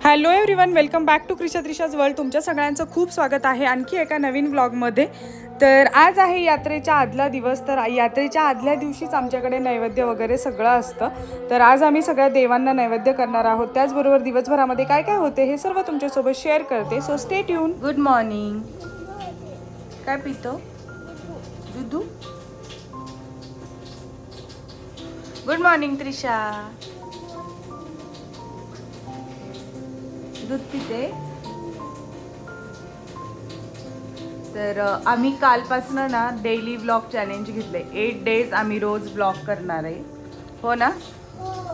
Hello everyone, welcome back to Trisha's world. तुमच्या सगळ्यांचं खूप स्वागत आहे आणखी एका नवीन व्लॉगमध्ये. तर आज आहे यात्रेच्या आदला दिवस. तर यात्रेच्या आदल्या दिवशीच आमच्याकडे नैवेद्य वगैरे सगळं असतं. तर आज आम्ही सगळ्या देवांना नैवेद्य करणार आहोत. त्याचबरोबर दिवसभरामध्ये काय काय होते हे सर्व तुमच्यासोबत शेअर करते. So stay tune. Good morning. काय पितो? दूध. Good morning Trisha. दूध पिते. तर आम्ही कालपासून ना डेली व्लॉग चॅलेंज घेतले. 8 डेज आम्ही रोज व्लॉग करणार आहे. हो ना,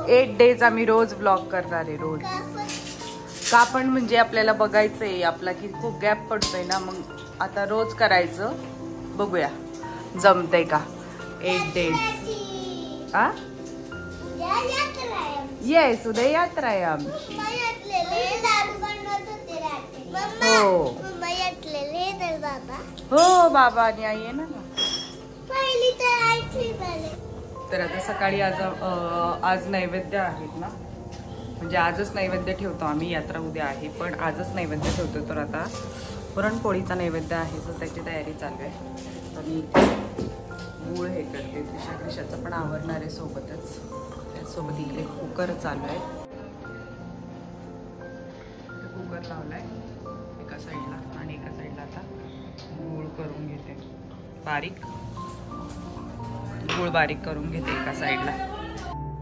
8 डेज आम्ही रोज व्लॉग करणार आहे. रोज का पण म्हणजे आपल्याला बघायचं आहे आपला की खूप गॅप पडतोय ना, मग आता रोज करायचं. बघूया जमतंय का. 8 डेज. आ येस, उद्या यात्रा आहे आमची. हो बाबा आणि आई आहे ना. तर आता सकाळी आज नैवेद्य आहेत ना, म्हणजे आजच नैवेद्य ठेवतो आम्ही. यात्रा उद्या आहे पण आजच नैवेद्य ठेवतो. तर आता पुरणपोळीचा नैवेद्य आहे, तर त्याची तयारी चालू आहे. तर मी गूळ हे करते. त्रिशाचं पण आवरणार आहे सोबतच. त्याचसोबत इकडे कुकर चालू आहे. कुकर लावलाय एका साईडला आणि एका साईडला आता गूळ करून घेते. गूळ बारीक करून घेते एका साईडला.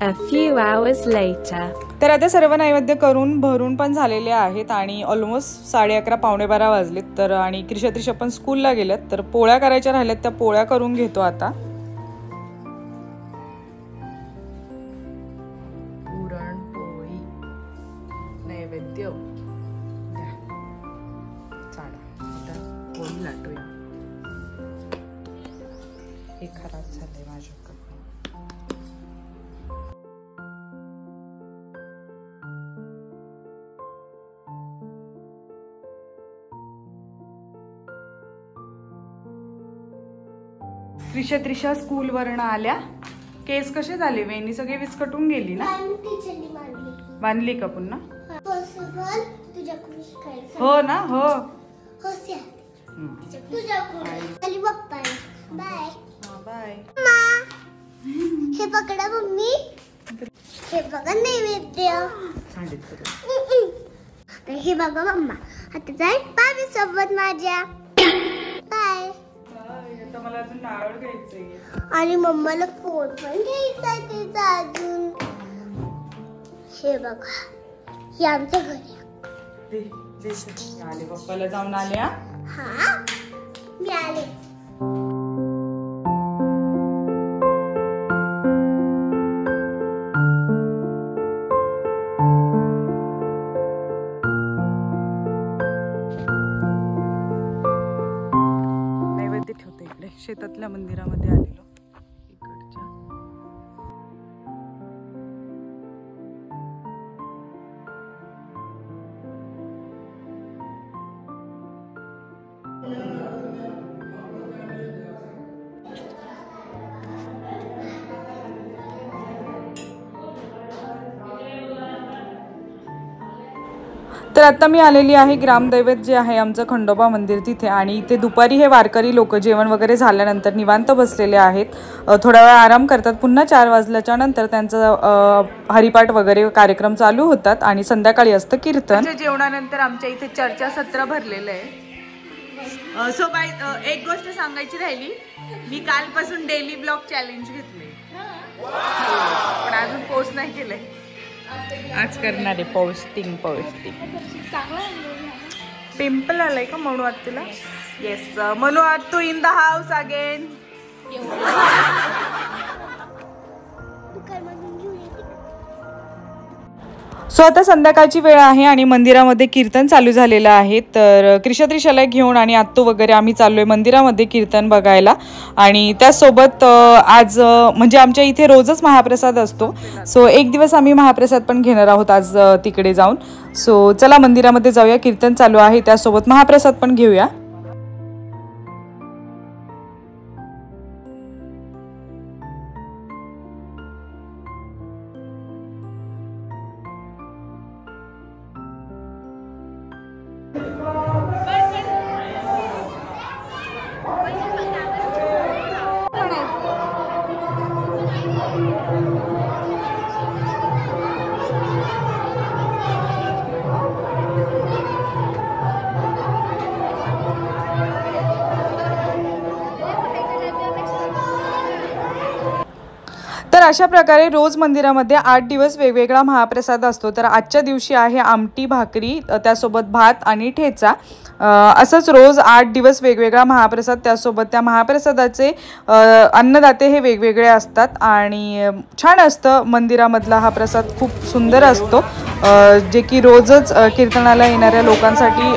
A few hours later. तर आता सर्व नैवेद्य करून भरून पण झालेले आहेत आणि ऑलमोस्ट 11:30 पावणे 12 वाजलेत. तर आणि त्रिशा पण स्कूलला गेल्यात. तर पोळ्या करायच्या राहिल्यात, त्या पोळ्या करून घेतो आता. पुरणपोळी नैवेद्य पोळी लाटूया. हे खराब झालंय माझ्याकडे. त्रिशा स्कूलवरनं आल्या. केस कसे झाले? वेणी सगळी विस्कटून गेली ना. बांधली का पुन्हा? हो ना. हो बाय. हे पकडा मम्मी. हे बघा नैवेद्य. हे बघा मम्मा. आता जाय पावी सोबत माझ्या. बाय. मला अजून नारळ घ्यायचंय आणि मम्माला फोन पण घ्यायचा तिचा अजून. हे बघा, हे आमचं घर आहे. आले पप्पाला जाऊन आल्या. हा मी आले. नैवेद्य ठेवते इकडे शेतातल्या मंदिरामध्ये आलेलो इकडच्या. तर आता मी आलेली आहे ग्रामदैवत जे आहे आमचं खंडोबा मंदिर तिथे. आणि इथे दुपारी हे वारकरी लोक जेवण वगैरे झाल्यानंतर निवांत बसलेले आहेत. थोडा वेळ आराम करतात. पुन्हा 4 वाजल्याच्या नंतर त्यांचं हरिपाठ वगैरे कार्यक्रम चालू होतात आणि संध्याकाळी असतं कीर्तन. जेवणानंतर आमच्या इथे चर्चासत्र भरलेलं आहे. सो बाय, एक गोष्ट सांगायची राहिली. मी कालपासून डेली ब्लॉग चॅलेंज घेतले पण अजून पोस्ट नाही केलंय. आज करणार आहे पोस्टिंग. पिंपल आलाय का म्हणू आज तुला? येस म्हणू आज तू in the house again. So आता संध्याकाळची वेळ आहे आणि मंदिरामध्ये कीर्तन चालू झालेलं आहे. तर त्रिशाला घेऊन आणि आत्तू वगैरे आम्ही चाललोय मंदिरामध्ये कीर्तन बघायला. आणि त्यासोबत आज म्हणजे आमच्या इथे रोजच महाप्रसाद असतो. सो एक दिवस आम्ही महाप्रसाद पण घेणार आहोत आज तिकडे जाऊन. सो चला मंदिरामध्ये जाऊया. कीर्तन चालू आहे, त्यासोबत महाप्रसाद पण घेऊया. तर अशा प्रकारे रोज मंदिरामध्ये 8 दिवस वेगवेगळा महाप्रसाद असतो. तर आजच्या दिवशी आहे आमटी भाकरी, त्यासोबत भात आणि ठेचा. असंच रोज 8 दिवस वेगवेगळा महाप्रसाद, त्यासोबत त्या महाप्रसादाचे अन्नदाते हे वेगवेगळे असतात आणि छान असतं. मंदिरामधला हा प्रसाद खूप सुंदर असतो, जे की रोजच कीर्तनाला येणाऱ्या लोकांसाठी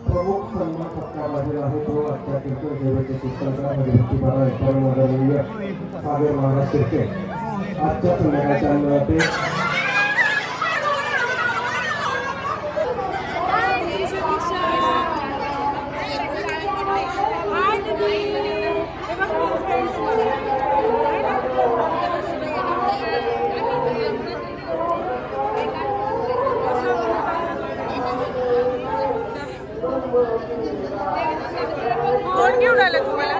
प्रमुख सन्मान सत्कारला आहे तो आजच्या कीर्तन देवाच्या चित्रपटामध्ये भक्तीपणा एकावन्न सागर महाराज शिर्के आजच्या संध्याकाळच्या अन्नदाते कोण घेऊन आलं तुम्हाला?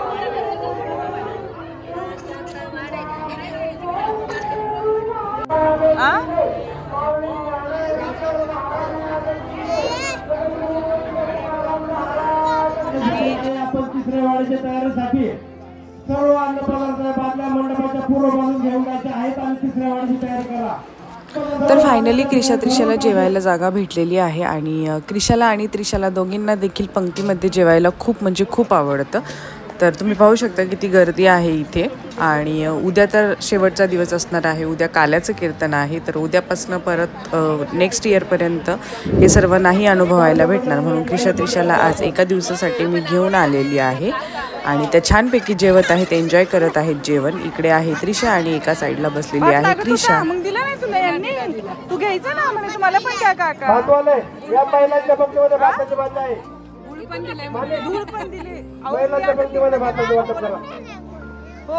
आपण तिसऱ्या वाढीच्या तयारीसाठी सर्व अन्न पदार्थ बादल्या मंडपाच्या पूर्व बाजून घेऊन जायचे आहेत आणि तिसऱ्या वाढीची तयारी करा. तर फायनली त्रिशाला जेवायला जागा भेटलेली आहे आणि क्रिशाला आणि त्रिशाला दोघींना देखील पंक्तीमध्ये जेवायला खूप म्हणजे खूप आवडतं. तर तुम्ही पाहू शकता किती गर्दी आहे इथे आणि उद्या तर शेवटचा दिवस असणार आहे. उद्या काल्याचं कीर्तन आहे, तर उद्यापासून परत नेक्स्ट इयरपर्यंत हे सर्व नाही अनुभवायला भेटणार. म्हणून त्रिशाला आज एका दिवसासाठी मी घेऊन आलेली आहे आणि त्या छानपैकी जेवत आहेत, एन्जॉय करत आहेत जेवण. इकडे आहे त्रिशा आणि एका साईडला बसलेली आहे क्रिशा. तू घ्यायचं ना म्हणे तुम्हाला पण क्या काका या महिलांच्या पंक्तीमध्ये भाताची बाजू आहे. धूळ पण दिले महिलांच्या पंक्तीमध्ये भाताची वाटप करा.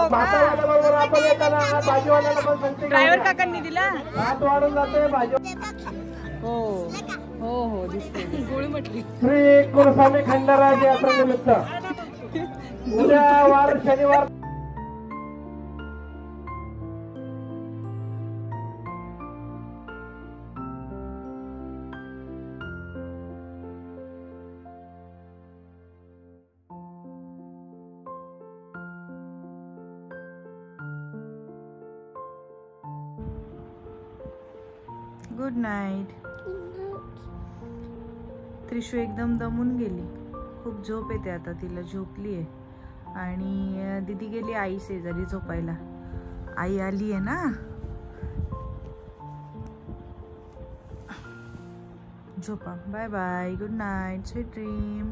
भातावाल्याबरोबर आपण येताना भाजीवाल्याला पण सांगते ड्रायव्हर काकांनी दिला. भात वाढून जाते भाजी. हो हो हो दिसते गोळी म्हटली. श्री कुलस्वामी खंडराज यात्रेनिमित्त उद्या वार शनिवार गुड नाईट. त्रिशू एकदम दमून गेली, खूप झोप येते आता तिला, झोपली आहे. आणि दीदी गेली आई शेजारी झोपायला. आई आली आहे ना. झोपा. Bye bye. Good night. Sweet dream.